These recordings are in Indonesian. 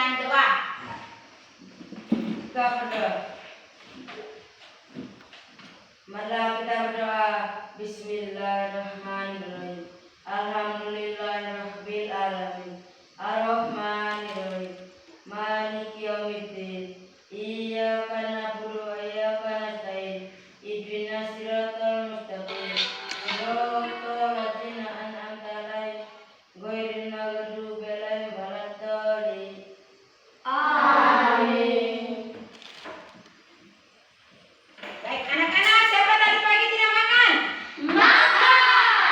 dengan doa. Kita berdoa. Marilah kita berdoa. Bismillahirrahmanirrahim. Alhamdulillahirabbil alamin. Arrahmanirrahim. Maliki yaumiddin. Iyyaka na'budu wa iyyaka nasta'in. Ihdinas siratal mustaqim. Shiratal ladzina an'amta 'alaihim ghairil maghdubi 'alaihim waladdallin. Amin. Baik anak-anak, siapa tadi pagi tidak makan? Makan.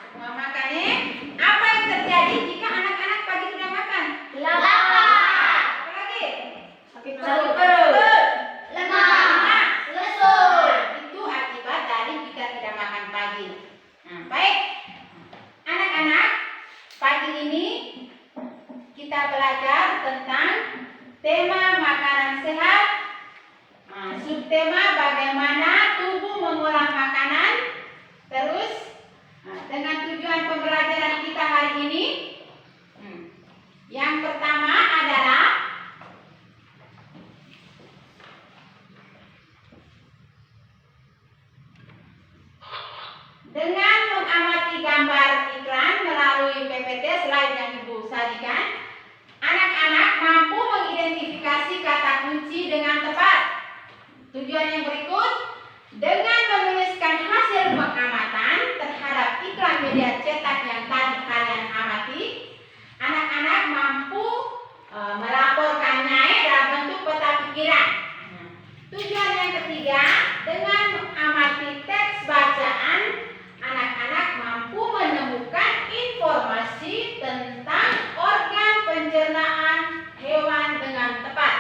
Semua makan ya? Apa yang terjadi jika anak-anak pagi tidak makan? Lapar. Apa lagi? Sakit perut. Lemah. Lesu. Itu akibat dari kita tidak makan pagi. Nah, baik. Anak-anak, pagi ini kita belajar tentang tema makanan sehat. Nah, subtema bagaimana tubuh mengolah makanan. Terus dengan tujuan pembelajaran kita hari ini, yang pertama adalah dengan mengamati gambar iklan melalui PPT slide yang Ibu sajikan, anak-anak mampu mengidentifikasi kata kunci dengan tepat. Tujuan yang berikut, dengan menuliskan hasil pengamatan terhadap iklan media cetak yang tadi kalian amati, anak-anak mampu melaporkannya dalam bentuk peta pikiran. Tujuan yang ketiga, dengan mengamati teks bacaan, anak-anak mampu menemukan informasi tentang organ pencernaan hewan dengan tepat.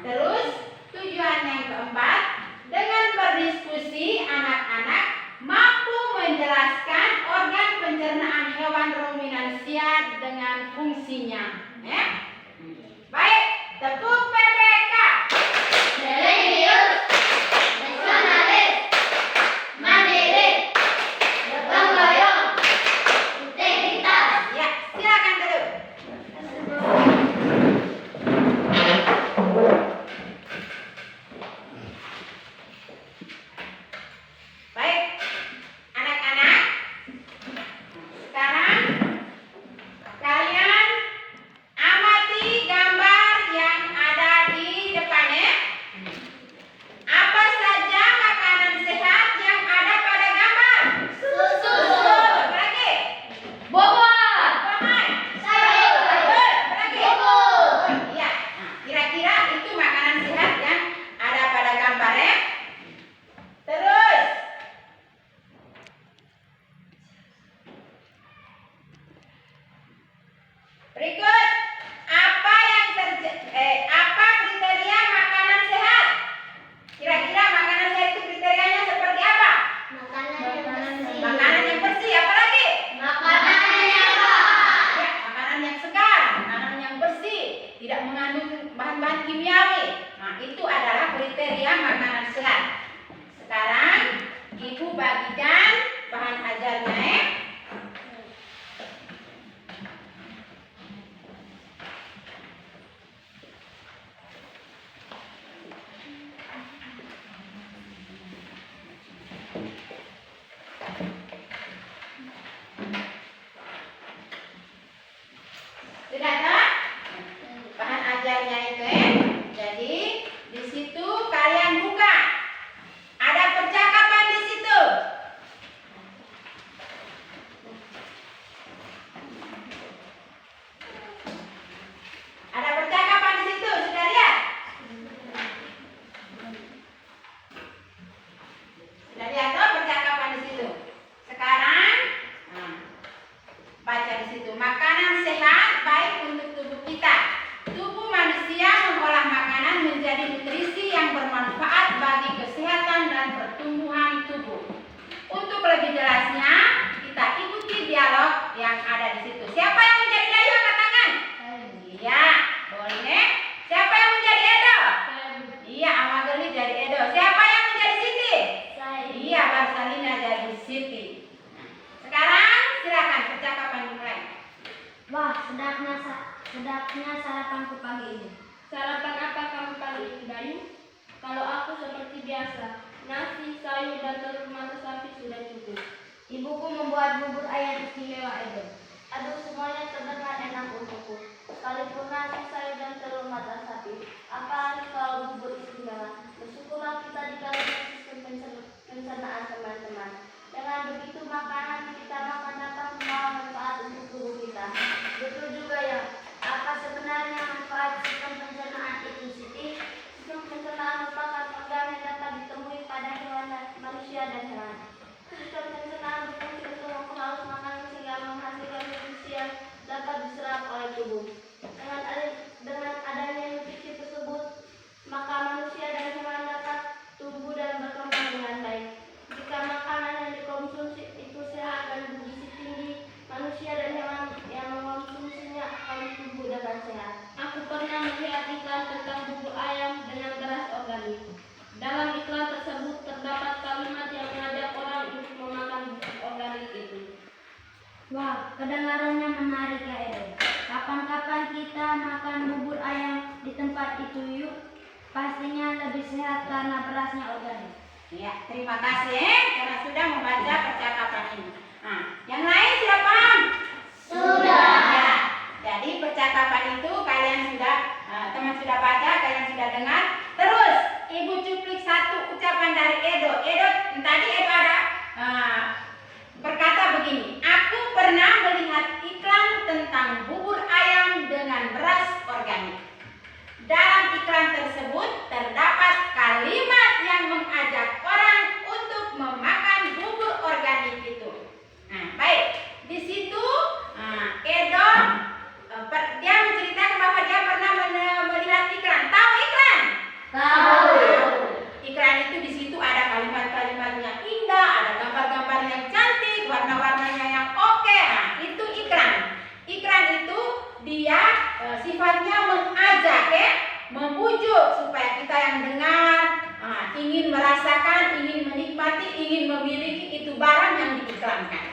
Terus tujuan yang keempat, dengan berdiskusi anak-anak mampu menjelaskan organ pencernaan hewan ruminansia dengan fungsinya. Ya? Baik, tepuk PPK. Religius, nasionalis, mandiri, gotong royong, integritas. Ya, silakan duduk. Baik, anak-anak, sekarang kalian amati gambar yang ada di depannya. Apa saja makanan sehat yang ada pada gambar? Susu, Apa lagi? buah, Paman. sayur, Apa lagi? bubur. Iya. Nah, kira-kira itu makanan sehat yang ada pada gambar ya. Terus berikut, apa kriteria makanan sehat? Kira-kira makanan sehat itu kriterianya seperti apa? Makanan yang bersih, apa lagi? Makanan yang sehat. Ya, makanan yang segar, makanan yang bersih, tidak mengandung bahan-bahan kimiawi. Nah, itu adalah kriteria makanan sehat. Sekarang Ibu bagikan bahan ajarnya ya. Sudah ada bahan ajarnya itu ya. Jadi di situ kalian buka. Ada percakapan di situ. Ada percakapan di situ, sudah lihat? Sudah lihat tuh percakapan di situ. Sekarang baca di situ. Makanan sehat baik untuk tubuh kita. Tubuh manusia mengolah makanan menjadi nutrisi yang bermanfaat bagi kesehatan dan pertumbuhan tubuh. Untuk lebih jelasnya, kita ikuti dialog yang ada di situ. Siapa yang menjadi Dayu angkat tangan? Iya, boleh. Siapa yang menjadi Edo? Iya, Amageli jadi Edo. Siapa yang menjadi Siti? Iya, Barsalina jadi Siti. Sekarang silakan percakapan dimulai. Wah, sedap masak. sedapnya sarapanku pagi ini. Sarapan apa kamu kali ini, Bayu? Kalau aku seperti biasa, nasi, sayur, dan telur mata sapi sudah cukup. Ibuku membuat bubur ayam istimewa Edo. Aduh, semuanya terdengar enak untukku. Sekalipun nasi, sayur, dan telur mata sapi. Apalagi kalau bubur istimewa. Bersyukurlah kita dikasih sistem pencernaan teman-teman. Dengan begitu makanan kita makan dapat membawa manfaat untuk tubuh kita. Betul juga ya. Apa sebenarnya manfaat sistem pencernaan itu, Siti? Sistem pencernaan merupakan organ yang dapat ditemui pada hewan, manusia, dan hewan. Sistem pencernaan berfungsi untuk memperhalus makanan sehingga menghasilkan nutrisi yang dapat diserap oleh tubuh. Dengan adanya nutrisi tersebut, maka manusia dan hewan dapat tumbuh dan berkembang dengan baik. Jika makanan yang dikonsumsi itu sehat dan bergizi tinggi, manusia dan hewan yang mengonsumsinya akan tumbuh dengan sehat. Aku pernah melihat iklan tentang bubur ayam dengan beras organik. Dalam iklan tersebut terdapat kalimat yang mengajak orang untuk memakan bubur organik itu. Wah, kedengarannya menarik ya Edo. Kapan-kapan kita makan bubur ayam di tempat itu yuk. Pastinya lebih sehat karena berasnya organik. Ya, terima kasih karena sudah membaca percakapan ini. Nah, yang lain sudah paham? Sudah. Ya, jadi percakapan itu kalian sudah, teman sudah baca, kalian sudah dengar. Terus, Ibu cuplik satu ucapan dari Edo. Tadi Edo ada berkata begini, aku pernah melihat iklan tentang bubur ayam dengan beras organik. Dalam iklan tersebut terdapat kalimat yang mengajak orang untuk memakan bubur organik itu. Nah, baik. Di situ Edo dia menceritakan bahwa dia pernah melihat iklan. Tahu iklan? Tahu. Iklan itu di situ ada kalimat-kalimatnya indah, ada gambar-gambar yang cantik, warna-warnanya yang oke. Nah, itu iklan. Iklan itu dia sifatnya mengajak ya, membujuk supaya kita yang dengar ingin merasakan, ingin menikmati, ingin memiliki itu barang yang diiklankan.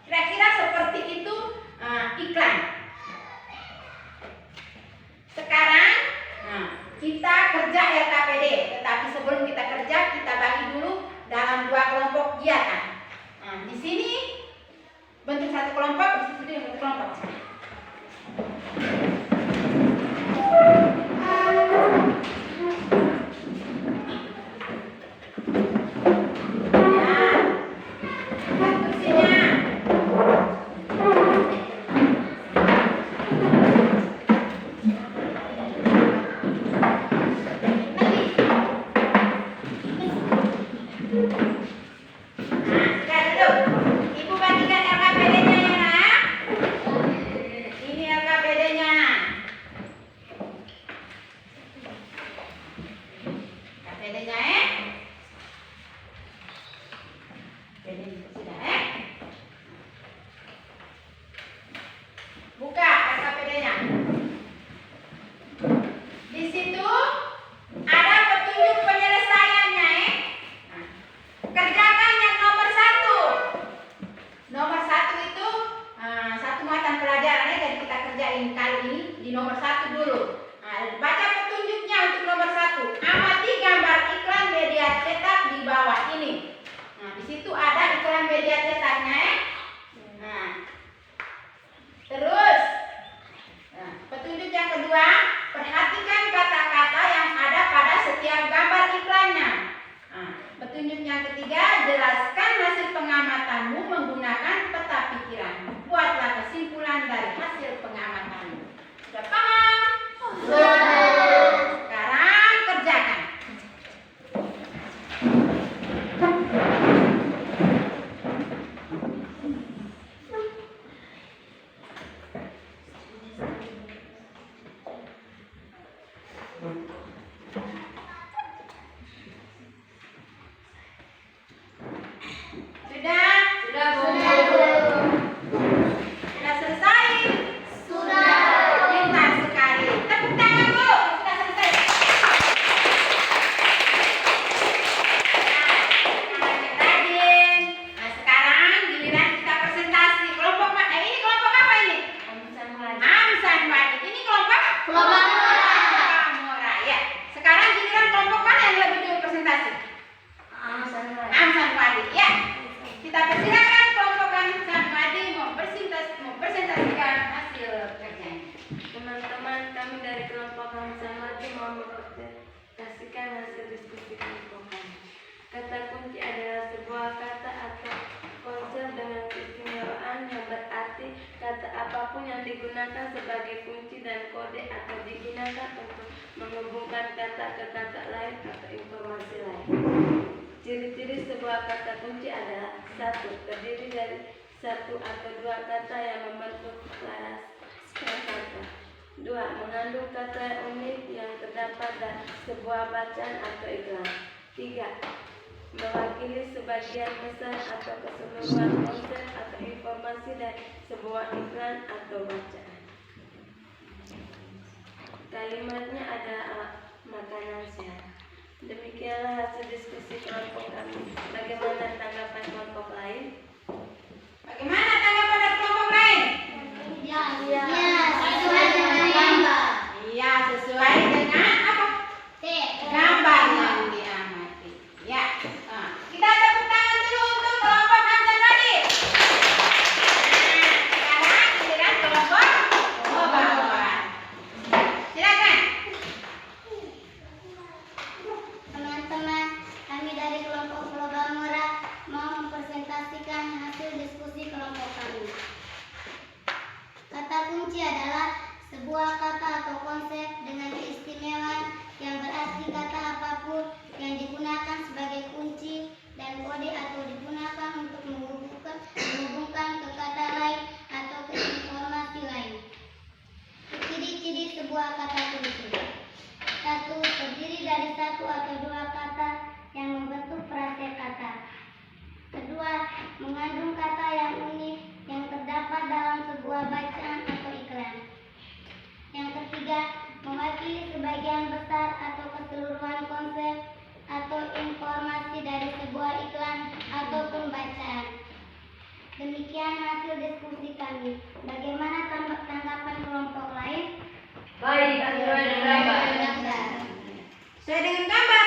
Kira-kira seperti itu iklan. Sekarang kita kerja RKPD, tetapi sebelum kita kerja kita bagi dulu dalam 2 kelompok kegiatan. Di sini bentuk satu kelompok, di situ bentuk kelompok. Ibu bagikan LKPD-nya ya nak. Ini LKPD-nya. digunakan sebagai kunci dan kode atau digunakan untuk menghubungkan kata ke kata lain atau informasi lain. Ciri-ciri sebuah kata kunci adalah: 1. Terdiri dari satu atau dua kata yang membentuk laras kata. 2. Mengandung kata unik yang terdapat dalam sebuah bacaan atau iklan. 3. Mewakili sebagian besar atau keseluruhan konsep atau informasi dari sebuah iklan atau bacaan. Kalimatnya adalah makanan sehat. Demikianlah hasil diskusi kelompok kami. Bagaimana tanggapan kelompok lain? Bagaimana tanggapan dari kelompok lain? Sesuai dengan gambar. Iya, sesuai dengan apa? Gambar yang diamati. Ya. Nah, kita tepuk tangan dulu untuk kelompok Hamzah Radit. Sekarang giliran kelompok Obawan. Silakan. Teman-teman, kami dari kelompok Global Murah mau mempresentasikan hasil diskusi kelompok kami. Kata kunci adalah sebuah kata atau konsep dengan keistimewaan yang berarti kata apapun yang digunakan sebagai kunci dan kode atau digunakan untuk menghubungkan ke kata lain atau ke informasi lain. Ciri-ciri sebuah kata kunci: 1. Terdiri dari satu atau dua kata yang membentuk frase kata. 2. Mengandung kata yang unik yang terdapat dalam sebuah bacaan atau iklan. Yang 3. Mewakili sebagian besar atau keseluruhan konsep atau informasi dari sebuah iklan ataupun bacaan. Demikian hasil diskusi kami. Bagaimana tanggapan kelompok lain? Baik, sesuai dengan gambar. Sesuai dengan gambar.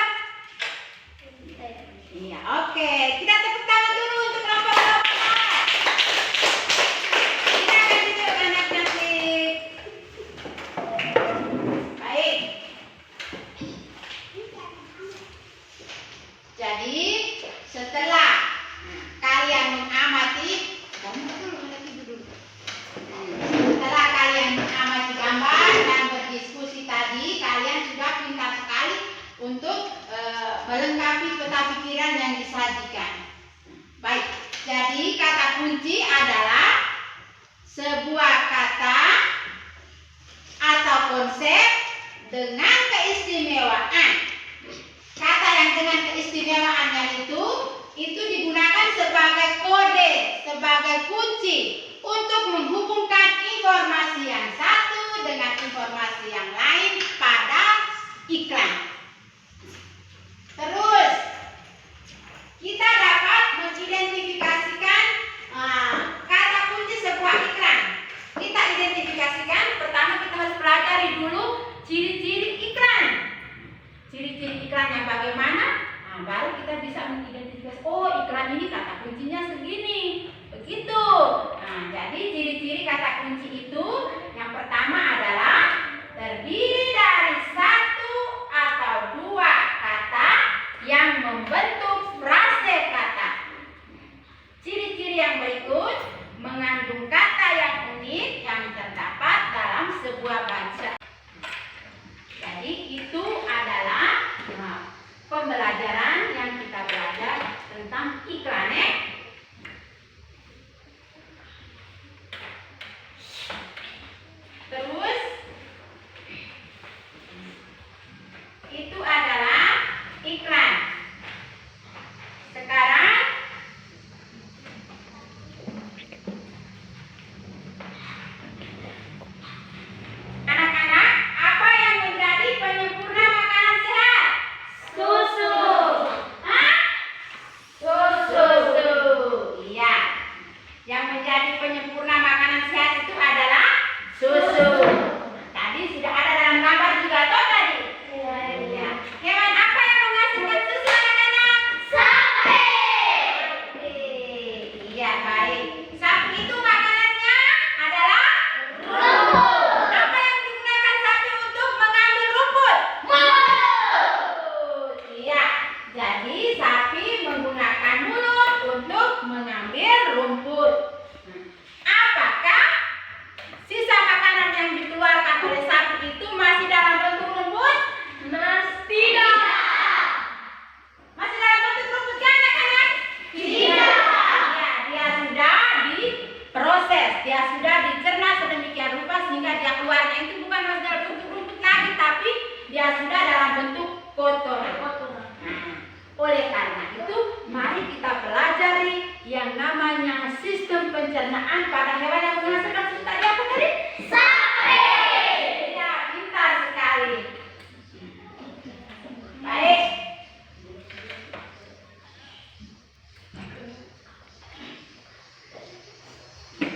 Iya, oke. Kita tepuk tangan dulu untuk kelompok Global. Silakan duduk anak cantik. Baik. Jadi setelah kalian mengamati, setelah kalian mengamati gambar dan berdiskusi tadi, kalian sudah pintar sekali untuk melengkapi peta pikiran yang disajikan. Baik, jadi kata kunci adalah sebuah kata atau konsep dengan keistimewaan. Kata yang dengan keistimewaannya itu digunakan sebagai kode, sebagai kunci untuk menghubungkan informasi yang satu dengan informasi yang lain pada iklan. Terus kita dapat mengidentifikasikan kata kunci sebuah iklan. Kita identifikasikan, pertama kita harus pelajari dulu ciri-ciri iklan. Ciri-ciri iklan yang bagaimana? Nah, baru kita bisa mengidentifikasi, oh iklan ini kata kuncinya segini. Begitu. Nah, jadi ciri-ciri kata kunci itu yang pertama adalah terdiri dari satu atau dua kata yang membentuk frase kata. Ciri-ciri yang berikut mengandung kata yang unik yang terdapat dalam sebuah bacaan. Jadi itu adalah pembelajaran yang kita belajar tentang iklan. Terus itu adalah iklan. Sekarang anak-anak, apa yang menjadi penyempurna makanan sehat? Susu. Hah? Susu. Iya. Yang menjadi penyempurna makanan sehat itu adalah susu. Tadi sudah ada dalam gambar juga toh tadi? Iya. Hewan apa yang menghasilkan susu anak-anak? Sapi. Iya, baik. Sapi itu makanannya adalah rumput. Apa yang digunakan sapi untuk mengambil rumput? Mulut. Iya. Jadi sapi menggunakan mulut untuk mengambil rumput. Apakah sisa makanan pencernaan pada hewan yang menghasilkan susu tadi apa tadi? Sapi. Ya, pintar sekali. Baik.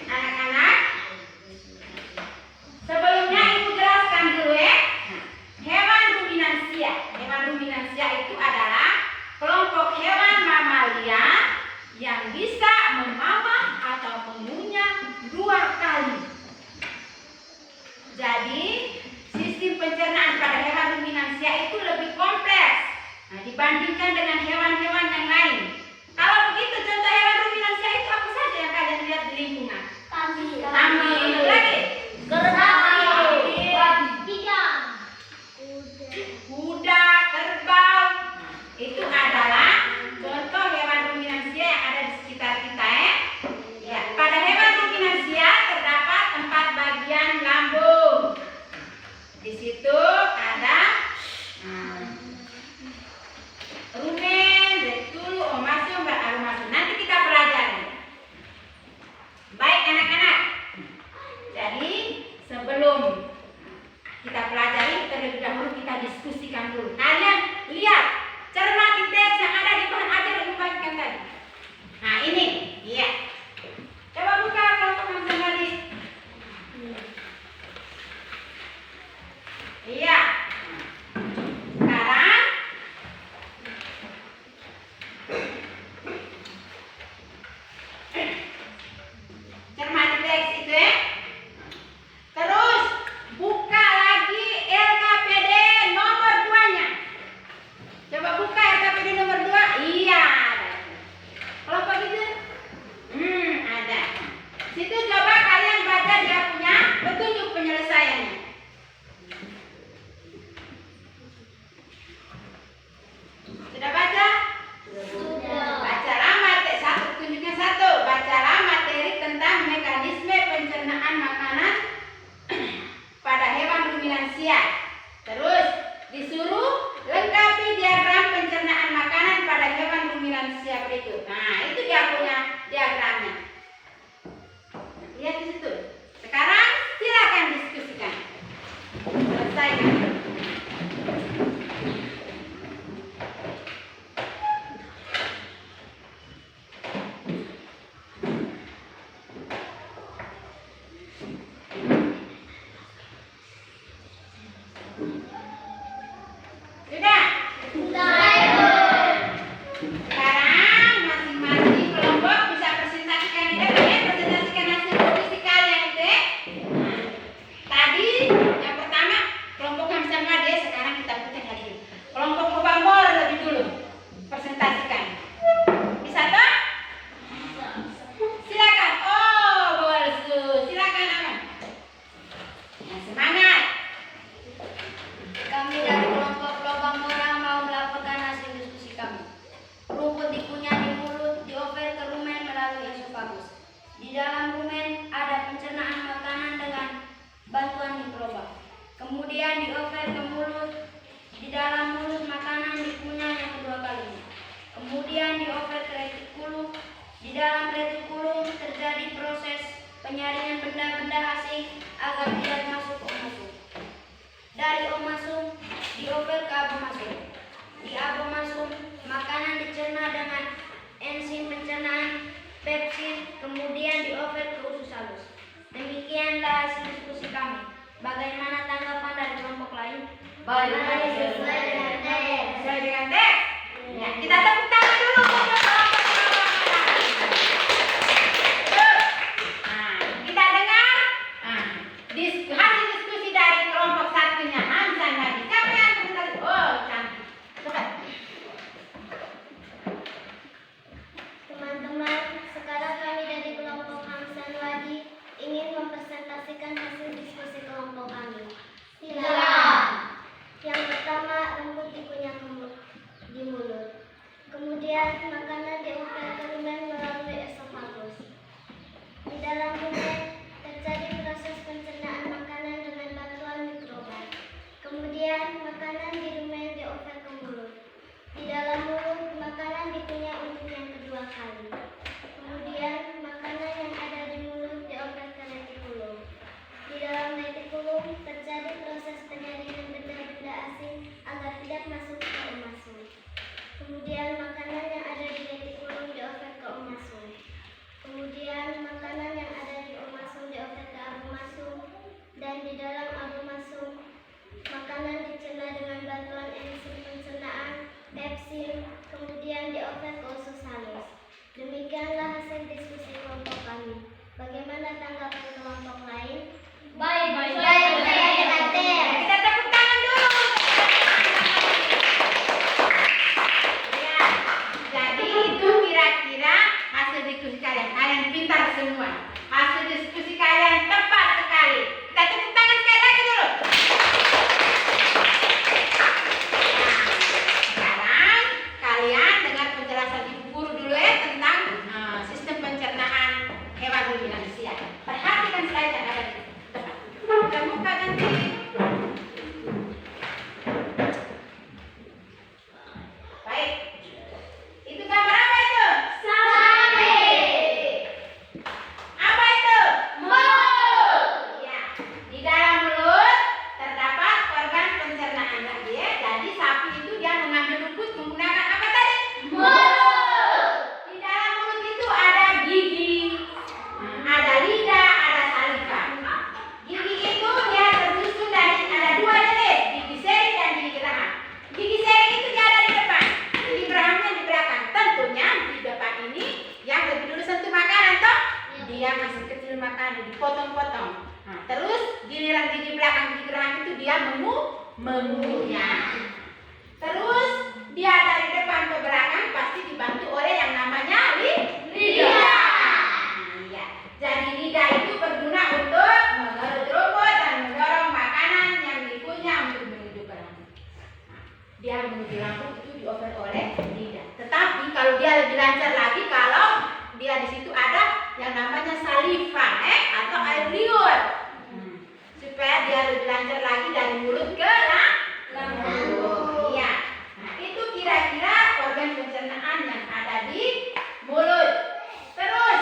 Anak-anak, sebelumnya Ibu jelaskan dulu ya. Hewan ruminansia. Hewan ruminansia itu adalah kelompok hewan mamalia yang bisa memamah atau mengunyah 2 kali. Jadi, sistem pencernaan pada hewan ruminansia itu lebih kompleks dibandingkan dengan hewan-hewan yang lain. Kalau begitu, contoh hewan ruminansia itu apa saja yang kalian lihat di lingkungan? Kambing lagi, kuda, kerbau. Itu adalah contoh hewan ruminansia yang ada di sekitar kita ya. Ya, pada hewan ruminansia terdapat 4 bagian lambung. Di situ ada rumen, retulu, omasum, dan aromasum. Nanti kita pelajari. Baik anak-anak. Jadi sebelum kita pelajari, terlebih dahulu kita diskusikan dulu. Kalian lihat, cermati teks yang ada di bahan ajar yang dibagikan tadi. Nah ini, iya. Coba buka kelompok yang tadi. Iya. Sekarang cermati teks itu ya. Terus buka lagi LKPD nomor 2-nya. Coba buka LKPD nomor 2. Iya. Kelompok itu? Ada. Situ coba kalian baca dia punya petunjuk penyelesaiannya. Sudah baca? Bacalah materi 1, petunjuknya 1. Bacalah materi tentang mekanisme pencernaan makanan pada hewan ruminansia. Terus disuruh lengkapi diagram pencernaan makanan pada hewan ruminansia berikut. Nah, itu dia punya diagramnya. Lihat di situ. Sekarang silakan diskusikan. Selesaikan. Sudah? Sekarang masing-masing kelompok bisa presentasikan ini ya, presentasikan hasil diskusi kalian itu ya. Tadi yang pertama kelompok Hamzah Made, sekarang kita putar lagi. Kelompok Obamor lebih dulu presentasikan. Bisa toh? Silakan. Oh, Bolsu. Silakan Aman. Ya, semangat. Kami dari kelompok Lobang Merah mau melaporkan hasil diskusi kami. Rumput dikunyah di mulut, dioper ke rumen melalui esofagus. Di dalam rumen ada pencernaan makanan dengan bantuan mikroba. Kemudian dioper ke mulut. Di dalam mulut makanan dikunyah yang kedua kalinya. Kemudian dioper ke retikulum. Di dalam retikulum terjadi proses penyaringan benda-benda asing agar tidak masuk ke omasum. Dari omasum dioper ke abomasum. Di abomasum makanan dicerna dengan enzim pencernaan pepsin, kemudian dioper ke usus halus. Demikianlah hasil diskusi kami. Bagaimana tanggapan dari kelompok lain? Sesuai dengan teks. Sesuai dengan teks. Ya, kita tepuk tangan dulu untuk kelompok kita dengar hasil diskusi dari kelompok satunya Hamzah Made. Siapa yang presentasi? Oh, cantik. Cepat. Teman-teman, sekarang kami dari kelompok Hamzah Made ingin mempresentasikan hasil diskusi kelompok kami. Silakan. Yang pertama, rumput dikunyah di mulut. Kemudian diskusi kalian. Kalian pintar semua. Hasil diskusi kalian tepat sekali. Kita tepuk tangan sekali lagi dulu. Sekarang kalian dengar penjelasan ibu guru dulu ya tentang sistem pencernaan hewan ruminansia. Perhatikan slide yang ada di depan. Kita buka nanti. Baik. Itu gambar apa itu? Sapi. Apa itu? Mulut. Ya. Di dalam mulut terdapat organ pencernaan lagi ya. Jadi sapi itu dia mengambil rumput menggunakan apa tadi? Mulut. Di dalam mulut itu ada gigi, ada lidah, ada saliva. Gigi itu dia tersusun dari ada dua jenis, gigi seri dan gigi geraham. Gigi seri itu dia ada di depan, gigi gerahamnya di belakang. Tentunya di depan ini yang lebih dulu sentuh makanan toh, dia masih kecil makanan, dipotong-potong. Nah, terus giliran gigi belakang gigi geraham itu dia mengunyah. Terus dia dari depan ke belakang pasti dibantu oleh yang namanya lidah. Iya. Jadi lidah itu berguna untuk mengerut rumput dan mendorong makanan yang dikunyah untuk menuju ke lambung. Dia menuju lambung itu dioper oleh lidah. Tetapi kalau dia lebih lancar lagi kalau dia di situ ada yang namanya saliva atau air liur. Supaya dia lebih lancar lagi dari mulut ke lambung. Iya. Nah, itu kira-kira organ pencernaan yang ada di mulut. Terus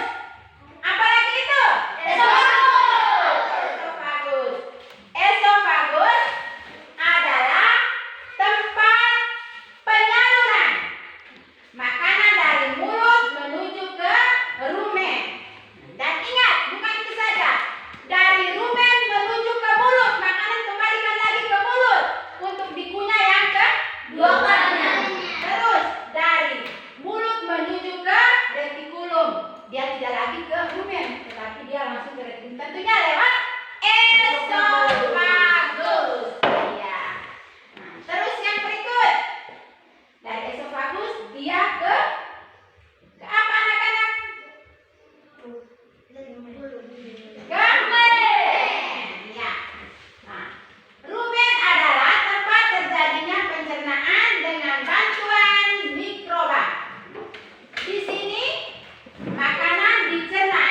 apa lagi itu? Esofagus. Esofagus adalah tempat penyaluran makanan dari mulut menuju ke rumen. Dan ingat, bukan itu saja. Dari rumen menuju ke mulut, makanan kembalikan lagi ke mulut untuk dikunyah yang kedua kalinya. Terus dari mulut menuju ke retikulum, dia tidak lagi ke rumen, tetapi dia langsung ke retikulum. Tentunya lewat esofagus. Ya. Nah, terus yang berikut, dari esofagus dia ke apa anak-anak? Ke rumen. Ya. Nah, rumen adalah tempat terjadinya pencernaan dengan bantuan mikroba. Di sini makanan dicerna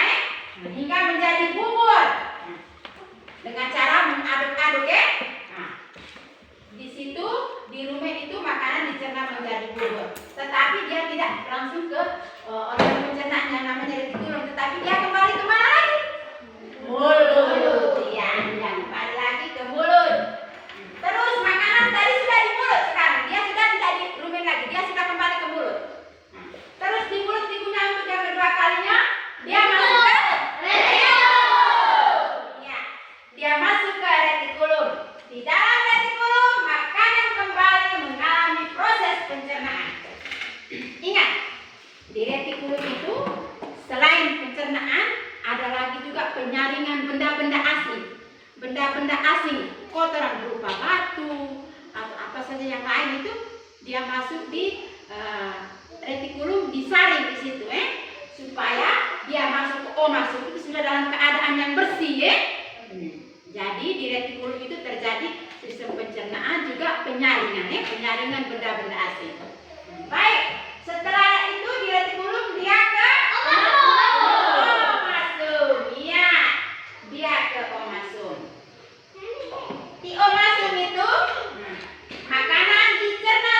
hingga menjadi bubur dengan cara mengaduk-aduk ya. Nah, di situ di rumen itu makanan dicerna menjadi bubur. Tetapi dia tidak langsung ke organ pencernaan yang namanya retikulum, tetapi dia kembali kemana lagi? Mulut. Ya, dia kembali lagi ke mulut. Terus makanan tadi sudah di mulut, sekarang dia sudah tidak di rumen lagi, dia sudah kembali ke mulut. Terus di mulut dikunyah untuk yang kedua kalinya, dia masuk ke retikulum. Ya, dia masuk ke retikulum. Di dalam retikulum makanan kembali mengalami proses pencernaan. Ingat, di retikulum itu selain pencernaan ada lagi juga penyaringan benda-benda asing. Benda-benda asing, kotoran berupa batu atau apa saja yang lain itu dia masuk di retikulum, disaring di situ supaya dia masuk ke omasum itu sudah dalam keadaan yang bersih ya. Jadi di retikulum itu terjadi sistem pencernaan juga penyaringan penyaringan benda-benda asing. Baik, setelah itu di retikulum dia ke omasum. Iya, dia ke omasum. Di omasum itu makanan dicerna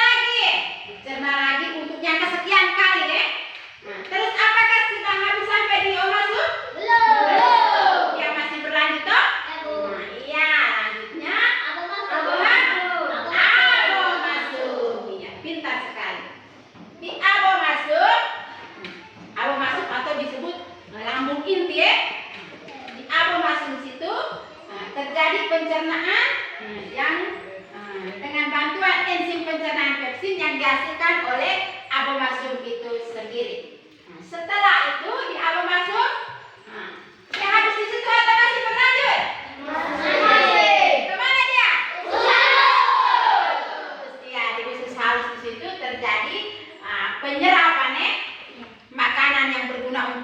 lagi untuk yang kesekian kali ya. Nah, terus apakah sudah habis sampai di omasum? Belum. Yang masih berlanjut toh? Nah, iya, lanjutnya abomasum. Iya, pintar sekali. Di abomasum atau disebut lambung inti ya. Di abomasum situ terjadi pencernaan yang dengan bantuan enzim pencernaan pepsin yang dihasilkan oleh abomasum itu sendiri. Setelah itu di abomasum, dia habis di situ atau masih berlanjut? Masih. Kemana dia? Ya, di usus halus di situ terjadi penyerapan makanan yang berguna untuk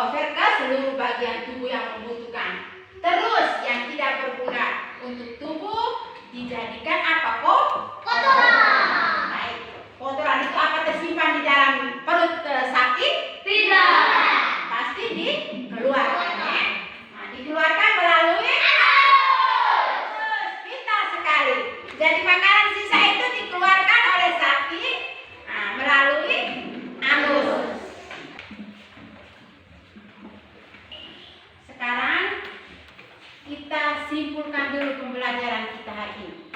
mengcover ke seluruh bagian tubuh yang membutuhkan. Terus yang tidak berguna untuk tubuh dijadikan apa kok? Kotoran. Baik. Kotoran itu apa tersimpan di dalam perut sapi? Tidak. Pasti dikeluarkan ya. Nah, dikeluarkan melalui pintar sekali. Jadi makanan sisa itu dikeluarkan oleh sapi melalui anus. Sekarang kita simpulkan dulu pembelajaran kita hari ini.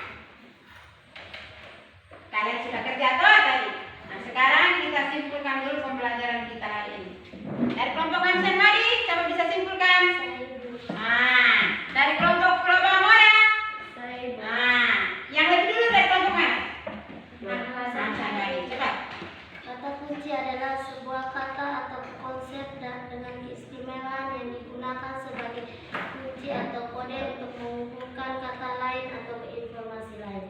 Kalian sudah kerja toh tadi? Nah, sekarang kita simpulkan dulu pembelajaran kita hari ini. Dari kelompok Hansen Madi, siapa bisa simpulkan? Nah, dari kelompok Mora. Nah, yang lebih dulu dari kelompok mana? Hansen Madi, cepat. Kata kunci adalah sebuah kata atau konsep dan dengan keistimewaan yang digunakan sebagai kunci atau kode untuk menghubungkan kata lain atau informasi lain.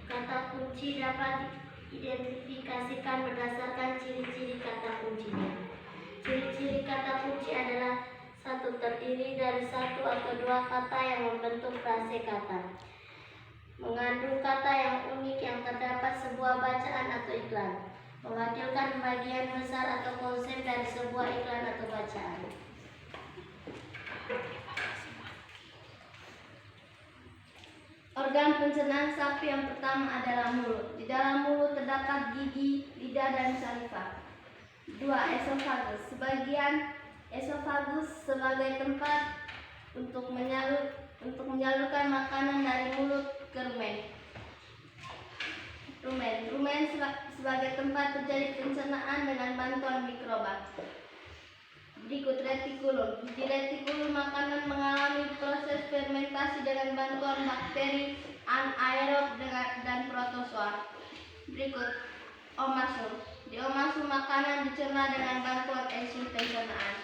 Kata kunci dapat diidentifikasikan berdasarkan ciri-ciri kata kuncinya. Ciri-ciri kata kunci adalah satu, terdiri dari satu atau dua kata yang membentuk frase kata. Mengandung kata yang unik yang terdapat sebuah bacaan atau iklan. Mewakilkan bagian besar atau konsep dari sebuah iklan atau bacaan. Organ pencernaan sapi yang pertama adalah mulut. Di dalam mulut terdapat gigi, lidah, dan saliva. 2. Esofagus. Sebagian esofagus sebagai tempat untuk menyalurkan makanan dari mulut ke rumen. Rumen sebagai tempat terjadi pencernaan dengan bantuan mikroba. Berikut retikulum. Di retikulum makanan mengalami proses fermentasi dengan bantuan bakteri anaerob dan protozoa. Berikut omasum. Di omasum makanan dicerna dengan bantuan enzim pencernaan.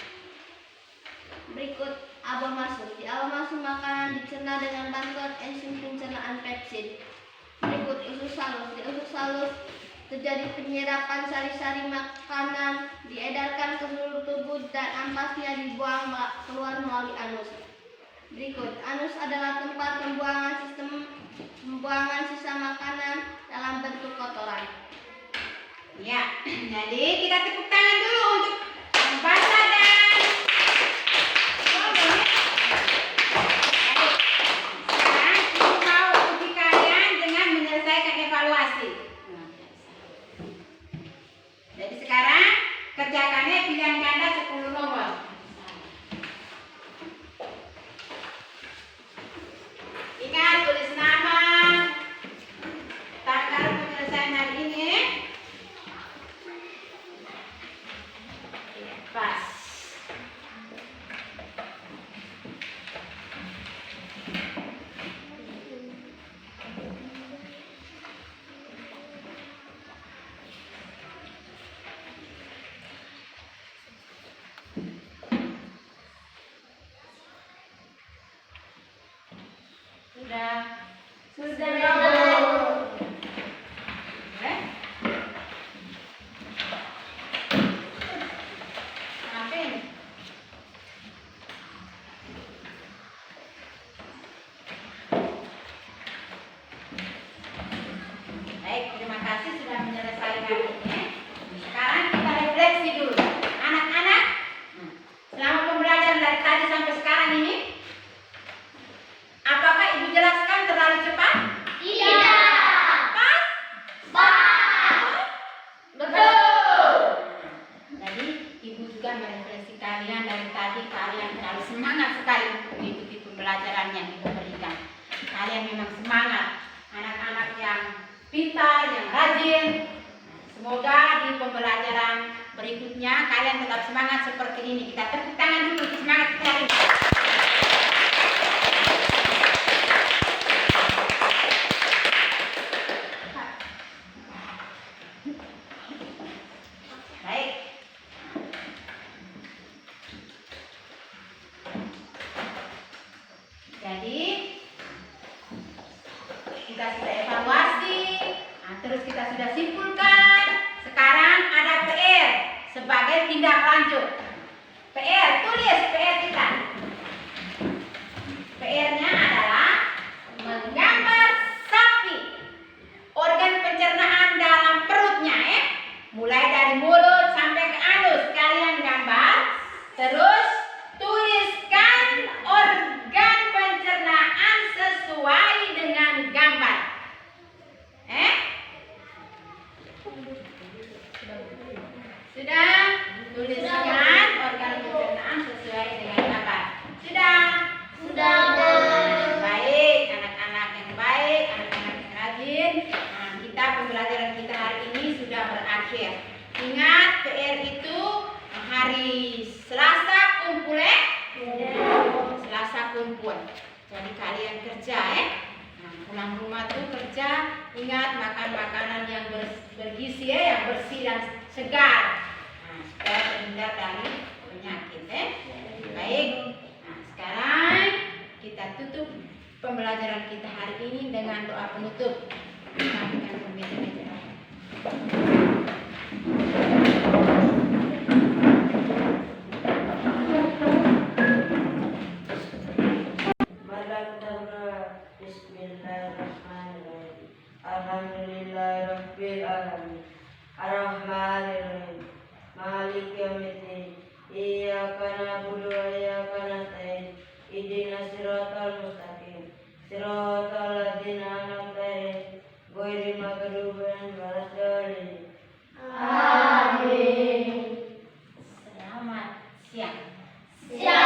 Berikut abomasum. Di abomasum makanan dicerna dengan bantuan enzim pencernaan pepsid. Berikut usus halus. Di usus halus terjadi penyerapan sari-sari makanan, diedarkan ke seluruh tubuh dan ampasnya dibuang keluar melalui anus. Berikut, anus adalah tempat pembuangan sisa makanan dalam bentuk kotoran. Ya, jadi kita tepuk tangan dulu untuk membaca dan sekarang ibu mau uji kalian dengan menyelesaikan evaluasi. Jadi sekarang kerjakannya pilihan ganda 10 nomor. Ingat tulis nama, tanggal penyelesaian hari ini. Pas. Sudah. Ngapain? Baik, terima kasih sudah menyelesaikan ini. Sekarang kita refleksi dulu. Anak-anak, selama pembelajaran dari tadi sampai sekarang ini, apakah ibu jelaskan terlalu cepat? Tidak. Pas? Betul. Jadi ibu juga merefleksi kalian dari tadi, kalian terlalu semangat sekali untuk mengikuti pembelajaran yang ibu berikan. Kalian memang semangat, anak-anak yang pintar, yang rajin. Semoga di pembelajaran berikutnya kalian tetap semangat seperti ini. Kita tepuk tangan dulu, semangat sekali. Baik. Jadi kita sudah evaluasi, terus kita sudah simpulkan. Sekarang ada PR sebagai tindak lanjut. PR itu Ingat makan makanan yang bergizi ya, yang bersih dan segar. Nah, supaya terhindar dari penyakit Baik. Nah, sekarang kita tutup pembelajaran kita hari ini dengan doa penutup. Bismillahirrahmanirrahim. Alhamdulillahirabbil alamin. Arrahmanirrahim. Maliki yaumiddin. Iyyaka na'budu wa iyyaka nasta'in. Ihdinas siratal mustaqim. Siratal ladzina an'amta 'alaihim ghairil maghdubi 'alaihim waladdallin. Amin. Selamat siang. Siap.